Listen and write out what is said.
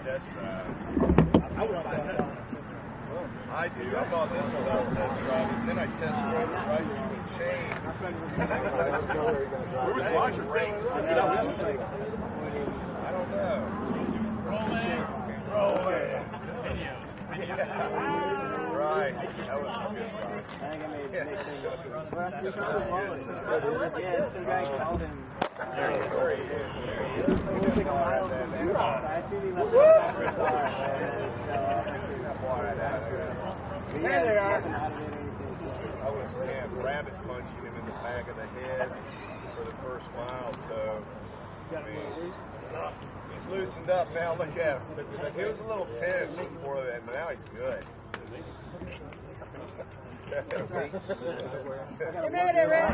test drive. I do. I bought this without test drive, and then I test drove it right through the chain. Where was Roger Ray? I don't know. Roll it. Right. That was a good sign. I think I made it. Well, that's just yeah, some guy called him. We'll take a mile from there. I assume he left the there they are. I was rabbit punching him in the back of the head for the first mile, so I mean, he's loosened up now. Look at him. He was a little tense before that, but now he's good. Come here, Ray.